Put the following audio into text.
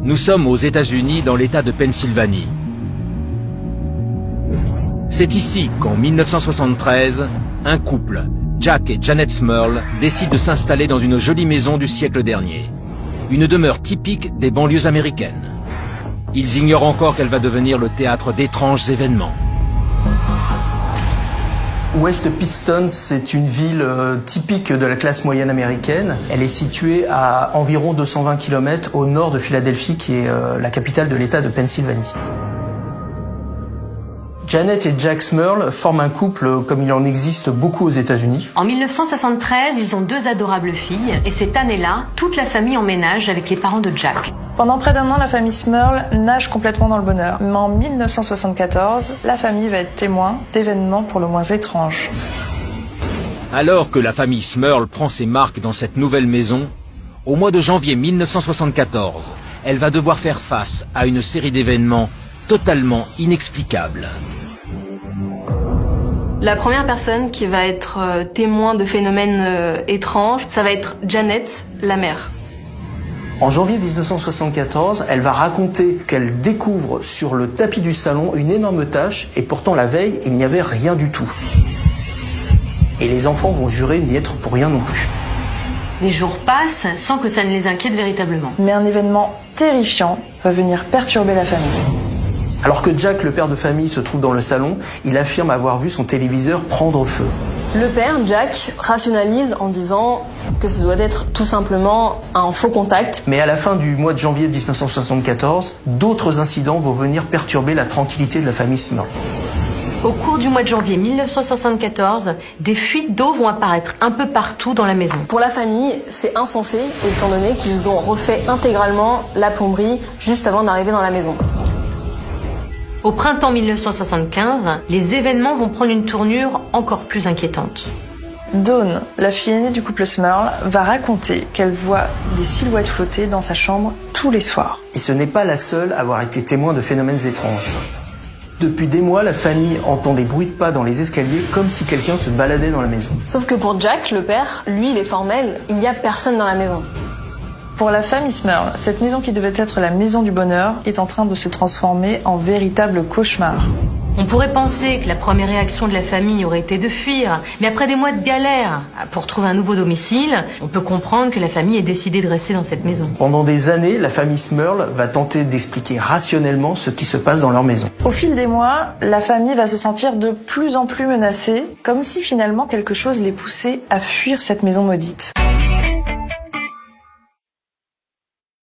Nous sommes aux États-Unis dans l'État de Pennsylvanie. C'est ici qu'en 1973, un couple, Jack et Janet Smurl, décide de s'installer dans une jolie maison du siècle dernier. Une demeure typique des banlieues américaines. Ils ignorent encore qu'elle va devenir le théâtre d'étranges événements. West Pittston, c'est une ville typique de la classe moyenne américaine. Elle est située à environ 220 km au nord de Philadelphie, qui est la capitale de l'État de Pennsylvanie. Janet et Jack Smurl forment un couple comme il en existe beaucoup aux États-Unis. En 1973, ils ont 2 adorables filles et cette année-là, toute la famille emménage avec les parents de Jack. Pendant près d'1 an, la famille Smurl nage complètement dans le bonheur. Mais en 1974, la famille va être témoin d'événements pour le moins étranges. Alors que la famille Smurl prend ses marques dans cette nouvelle maison, au mois de janvier 1974, elle va devoir faire face à une série d'événements totalement inexplicables. La première personne qui va être témoin de phénomènes étranges, ça va être Janet, la mère. En janvier 1974, elle va raconter qu'elle découvre sur le tapis du salon une énorme tache et pourtant la veille, il n'y avait rien du tout. Et les enfants vont jurer n'y être pour rien non plus. Les jours passent sans que ça ne les inquiète véritablement. Mais un événement terrifiant va venir perturber la famille. Alors que Jack, le père de famille, se trouve dans le salon, il affirme avoir vu son téléviseur prendre feu. Le père, Jack, rationalise en disant que ce doit être tout simplement un faux contact. Mais à la fin du mois de janvier 1974, d'autres incidents vont venir perturber la tranquillité de la famille Smurl. Au cours du mois de janvier 1974, des fuites d'eau vont apparaître un peu partout dans la maison. Pour la famille, c'est insensé, étant donné qu'ils ont refait intégralement la plomberie juste avant d'arriver dans la maison. Au printemps 1975, les événements vont prendre une tournure encore plus inquiétante. Dawn, la fille aînée du couple Smurl, va raconter qu'elle voit des silhouettes flotter dans sa chambre tous les soirs. Et ce n'est pas la seule à avoir été témoin de phénomènes étranges. Depuis des mois, la famille entend des bruits de pas dans les escaliers comme si quelqu'un se baladait dans la maison. Sauf que pour Jack, le père, lui, il est formel, il n'y a personne dans la maison. Pour la famille Smurl, cette maison qui devait être la maison du bonheur est en train de se transformer en véritable cauchemar. On pourrait penser que la première réaction de la famille aurait été de fuir, mais après des mois de galère pour trouver un nouveau domicile, on peut comprendre que la famille ait décidé de rester dans cette maison. Pendant des années, la famille Smurl va tenter d'expliquer rationnellement ce qui se passe dans leur maison. Au fil des mois, la famille va se sentir de plus en plus menacée, comme si finalement quelque chose les poussait à fuir cette maison maudite.